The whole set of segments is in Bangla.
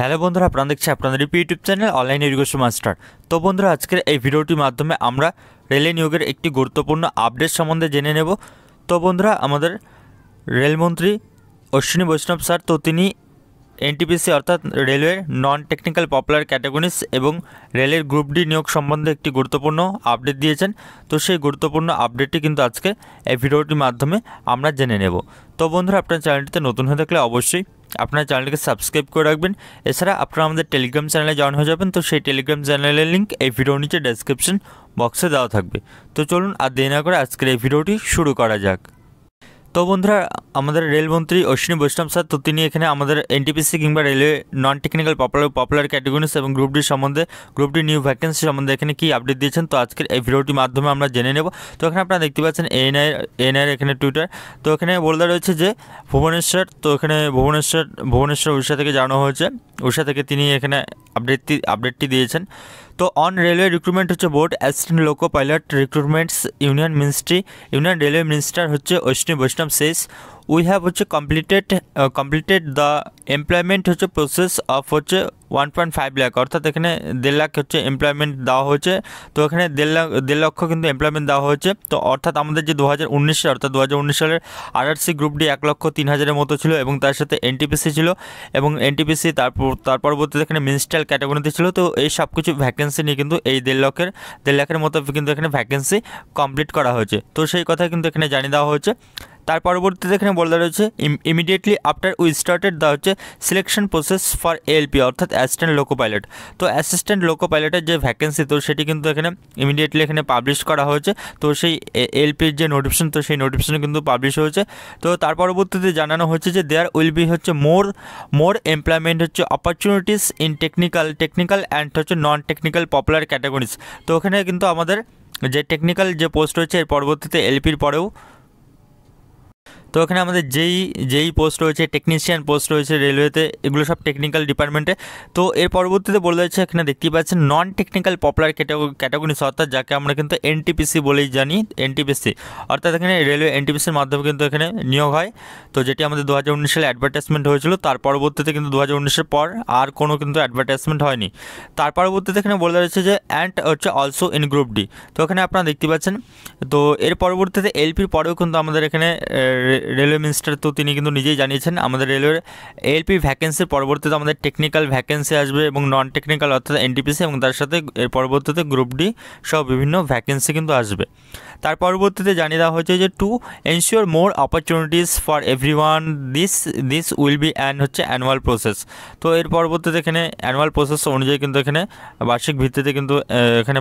হ্যালো বন্ধুরা, আপনারা দেখছেন আপনাদের YouTube channel online education master. তো বন্ধুরা, আজকের এই ভিডিওটির মাধ্যমে আমরা রেলওয়ে নিয়োগের একটি গুরুত্বপূর্ণ আপডেট সম্বন্ধে জেনে নেব। তো বন্ধুরা, আমাদের রেলমন্ত্রী অশ্বিনী বৈষ্ণব স্যার, তো তিনি এনটিপিসি অর্থাৎ রেলওয়ের নন টেকনিক্যাল পপুলার ক্যাটাগরিজ এবং রেলের গ্রুপ ডি নিয়োগ সম্বন্ধে একটি গুরুত্বপূর্ণ আপডেট দিয়েছেন। তো সেই গুরুত্বপূর্ণ আপডেটটি কিন্তু আজকে এই ভিডিওটির মাধ্যমে আমরা জেনে নেব। তো বন্ধুরা, আপনার চ্যানেলটিতে নতুন হয়ে থাকলে অবশ্যই আপনার চ্যানেলটিকে সাবস্ক্রাইব করে রাখবেন। এছাড়া আপনারা আমাদের টেলিগ্রাম চ্যানেলে জয়েন হয়ে যাবেন। তো সেই টেলিগ্রাম চ্যানেলের লিঙ্ক এই ভিডিওর নিচে ডেসক্রিপশন বক্সে দেওয়া থাকবে। তো চলুন আর দেরি না করে আজকের এই ভিডিওটি শুরু করা যাক। তো বন্ধুরা, আমাদের রেলমন্ত্রী অশ্বিনী বৈষ্ণব স্যার, তো তিনি এখানে আমাদের এনটিপিসি কিংবা railway non technical popular categories এবং গ্রুপ ডি সম্বন্ধে, গ্রুপ ডি নিউ ভ্যাকেন্সি সম্বন্ধে এখানে কী আপডেট দিয়েছেন, তো আজকের এই ভিডিওটির মাধ্যমে আমরা জেনে নেব। তো এখানে আপনারা দেখতে পাচ্ছেন এএনআইয়ের এখানে টুইটার। তো এখানে বলতে রয়েছে যে ভুবনেশ্বর, তো এখানে ভুবনেশ্বর উড়িষ্যা থেকে জানানো হয়েছে। উড়িষ্যা থেকে তিনি এখানে আপডেটটি দিয়েছেন। তো অন রেলওয়ে রিক্রুটমেন্ট হচ্ছে board assistant loco pilot recruitments union railway minister হচ্ছে অশ্বিনী বৈষ্ণব সেস উই হ্যাভ হচ্ছে কমপ্লিটেড দ্য এমপ্লয়মেন্ট হচ্ছে প্রসেস অফ হচ্ছে 1.5 লাখ, অর্থাৎ এখানে 1.5 লাখ হচ্ছে এমপ্লয়মেন্ট দেওয়া হয়েছে। তো এখানে 1.5 লক্ষ কিন্তু এমপ্লয়মেন্ট দেওয়া হয়েছে। তো অর্থাৎ আমাদের যে 2019 অর্থাৎ 2019 সালের আরআরসি গ্রুপ ডি 1,03,000-এর মতো ছিল এবং তার সাথে এনটিপিসি ছিল এবং এনটিপিসি তার পরবর্তীতে এখানে মিনিস্ট্রিয়াল ক্যাটাগরিতে ছিল। তো এই সব কিছু ভ্যাকেন্সি নিয়ে কিন্তু এই 1.5 লাখের মতো কিন্তু এখানে ভ্যাকেন্সি কমপ্লিট করা হয়েছে। তো সেই কথা কিন্তু এখানে জানিয়ে দেওয়া হয়েছে। তার পরবর্তীতে এখানে বলা রয়েছে immediately after we started the হচ্ছে সিলেকশন প্রসেস ফর এএলপি অর্থাৎ অ্যাসিস্ট্যান্ট লোকো পাইলট। তো অ্যাসিস্ট্যান্ট লোকো পাইলটের যে ভ্যাকেন্সি, তো সেটি কিন্তু এখানে ইমিডিয়েটলি এখানে পাবলিশ করা হয়েছে। তো সেই এএলপির যে নোটিফিকেশন, তো সেই নোটিফিকেশন কিন্তু পাবলিশ হয়েছে। তো তার পরবর্তীতে জানানো হচ্ছে যে দেয়ার উইল বি হচ্ছে মোর এমপ্লয়মেন্ট হচ্ছে অপরচুনিটিস ইন টেকনিক্যাল অ্যান্ড হচ্ছে নন টেকনিক্যাল পপুলার ক্যাটাগরিজ। তো ওখানে কিন্তু আমাদের যে টেকনিক্যাল যে পোস্ট রয়েছে এর পরবর্তীতে এলপির পরেও, তো এখানে আমাদের যেই পোস্ট রয়েছে, টেকনিশিয়ান পোস্ট রয়েছে রেলওয়েতে, এগুলো সব টেকনিক্যাল ডিপার্টমেন্টে। তো এর পরবর্তীতে বলে যাচ্ছে এখানে দেখতেই পাচ্ছেন নন টেকনিক্যাল পপুলার ক্যাটাগরিজ অর্থাৎ যাকে আমরা কিন্তু এনটিপিসি বলেই জানি। এনটিপিসি অর্থাৎ এখানে রেলওয়ে এনটিপিসির মাধ্যমে কিন্তু এখানে নিয়োগ হয়। তো যেটি আমাদের 2019 সালে অ্যাডভার্টাইজমেন্ট হয়েছিল, তার পরবর্তীতে কিন্তু 2019-এর পর আর কোনো কিন্তু অ্যাডভার্টাইজমেন্ট হয়নি। তার পরবর্তীতে এখানে বলে রয়েছে যে অ্যান্ড হচ্ছে অলসো ইন গ্রুপ ডি। তো এখানে আপনারা দেখতে পাচ্ছেন। তো এর পরবর্তীতে এলপির পরেও কিন্তু আমাদের এখানে রেলওয়ে মিনিস্টার, তো তিনি কিন্তু নিজেই জানিয়েছেন আমাদের রেলওয়ের এএলপি ভ্যাকেন্সির পরবর্তীতে আমাদের টেকনিক্যাল ভ্যাকেন্সি আসবে এবং নন টেকনিক্যাল অর্থাৎ এনটিপিসি এবং তার সাথে এর পরবর্তীতে গ্রুপ ডি সহ বিভিন্ন ভ্যাকেন্সি কিন্তু আসবে। তার পরবর্তীতে জানিয়ে দেওয়া হয়েছে যে to ensure more opportunities for everyone this will be হচ্ছে অ্যানুয়াল প্রসেস। তো এর পরবর্তীতে এখানে অ্যানুয়াল প্রসেস অনুযায়ী কিন্তু এখানে বার্ষিক ভিত্তিতে কিন্তু এখানে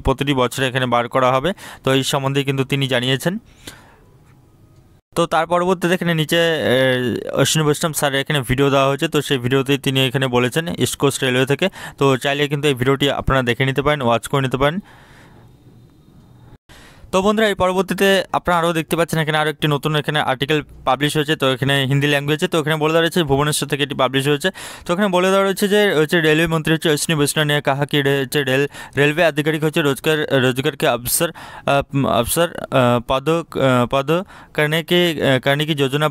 প্রতিটি বছরে এখানে বার করা হবে। তো এই সম্বন্ধে কিন্তু তিনি জানিয়েছেন। তো তার পরবর্তীতে এখানে নিচে অশ্বিনী বৈষ্ণব স্যারের এখানে ভিডিও দেওয়া হয়েছে। তো সেই ভিডিওতেই তিনি এখানে বলেছেন ইস্ট কোস্ট রেলওয়ে থেকে। তো চাইলে কিন্তু এই ভিডিওটি আপনারা দেখে নিতে পারেন, ওয়াচ করে নিতে পারেন। তো বন্ধুরা, এই পরবর্তীতে আপনারা আরও দেখতে পাচ্ছেন এখানে আরও একটি নতুন এখানে আর্টিকেল পাবলিশ হয়েছে। তো এখানে হিন্দি ল্যাঙ্গুয়েজে। তো এখানে বলে দেওয়া রয়েছে ভুবনেশ্বর থেকে এটি পাবলিশ হয়েছে। তো এখানে বলে দেওয়া রয়েছে যে হচ্ছে रेलवे मंत्री হচ্ছে অশ্বিনী বৈষ্ণব ने कहा कि रेलवे आधिकारिक হচ্ছে रोजगार के अवसर पद करने की योजना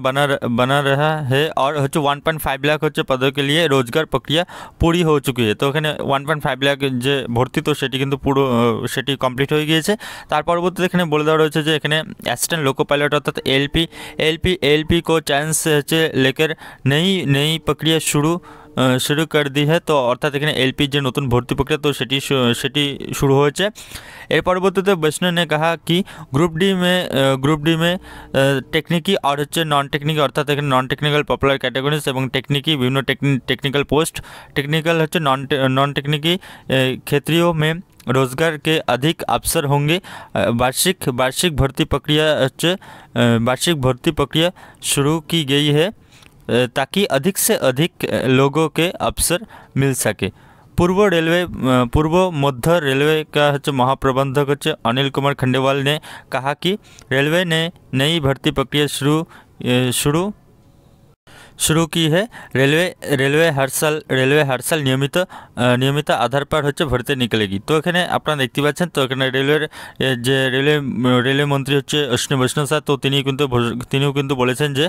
बना रहा है और হচ্ছে 1.5 লাখ হচ্ছে পদों के लिए रोजगार प्रक्रिया पूरी हो चुकी है। তো এখানে 1.5 লাখ যে ভর্তি, তো সেটি কিন্তু সেটি কমপ্লিট হয়ে গিয়েছে। তার পরবর্তীতে এখানে বলে দেওয়া রয়েছে যে এখানে অ্যাসিস্ট্যান্ট লোকো পাইলট অর্থাৎ एलपी को चांस হচ্ছে लेकर नई प्रक्रिया शुरू कर दी है। তো অর্থাৎ এখানে এলপি যে নতুন ভর্তি প্রক্রিয়া, তো সেটি শুরু হয়েছে। এর পরবর্তীতে বৈষ্ণব ने कहा कि গ্রুপ ডি में টেকনিকি আর হচ্ছে নন টেকনিকি অর্থাৎ এখানে নন টেকনিক্যাল পপুলার ক্যাটাগরিজ এবং টেকনিকি বিভিন্ন টেকনিক্যাল পোস্ট, टेक्निकल হচ্ছে नॉन टेक्निकी क्षेत्रों में रोजगार के अधिक अवसर होंगे। वार्षिक भर्ती प्रक्रिया शुरू की गई है ताकि अधिक से अधिक लोगों के अवसर मिल सके। पूर्व मध्य रेलवे का हচ্ছে महाप्रबंधक হচ্ছে अनिल कुमार खंडेवाल ने कहा कि रेलवे ने नई भर्ती प्रक्रिया शुरू की है। रेलवे हर साल नियमित आधार पर হচ্ছে ভর্তি নিকলেগি। তো এখানে আপনারা দেখতে পাচ্ছেন, তো এখানে রেলওয়ে মন্ত্রী হচ্ছে অশ্বিনী বৈষ্ণব স্যার, তো তিনিও কিন্তু বলেছেন যে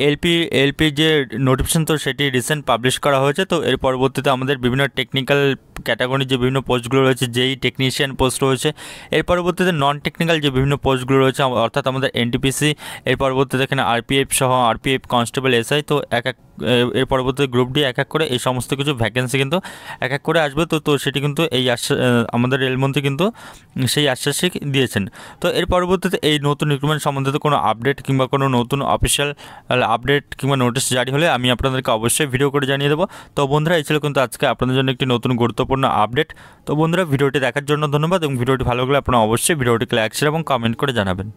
এলপি যে নোটিফিকেশন, তো সেটি রিসেন্ট পাবলিশ করা হয়েছে। তো এর পরবর্তীতে আমাদের বিভিন্ন টেকনিক্যাল ক্যাটাগরির যে বিভিন্ন পোস্টগুলো রয়েছে, যেই টেকনিশিয়ান পোস্ট রয়েছে, এর পরবর্তীতে নন টেকনিক্যাল যে বিভিন্ন পোস্টগুলো রয়েছে, অর্থাৎ আমাদের এনটিপিসি, এর পরবর্তীতে এখানে আরপিএফ কনস্টেবল এসআই, তো এর পরবর্তীতে গ্রুপ ডি এক করে এই সমস্ত কিছু ভ্যাকেন্সি কিন্তু এক করে আসবে। তো সেটি কিন্তু আমাদের রেলমন্ত্রী কিন্তু সেই আশ্বাসই দিয়েছেন। তো এর পরবর্তীতে এই নতুন রিক্রুটমেন্ট সম্বন্ধিত কোনো আপডেট কিংবা কোনো নতুন অফিসিয়াল আপডেট কিংবা নোটিশ জারি হলে আমি আপনাদেরকে অবশ্যই ভিডিও করে জানিয়ে দেবো। তো বন্ধুরা, এই ছিল কিন্তু আজকে আপনাদের জন্য একটি নতুন গুরুত্বপূর্ণ আপডেট। তো বন্ধুরা, ভিডিওটি দেখার জন্য ধন্যবাদ, এবং ভিডিওটি ভালো লাগলে আপনারা অবশ্যই ভিডিওটিকে লাইক শেয়ার এবং কমেন্ট করে জানাবেন।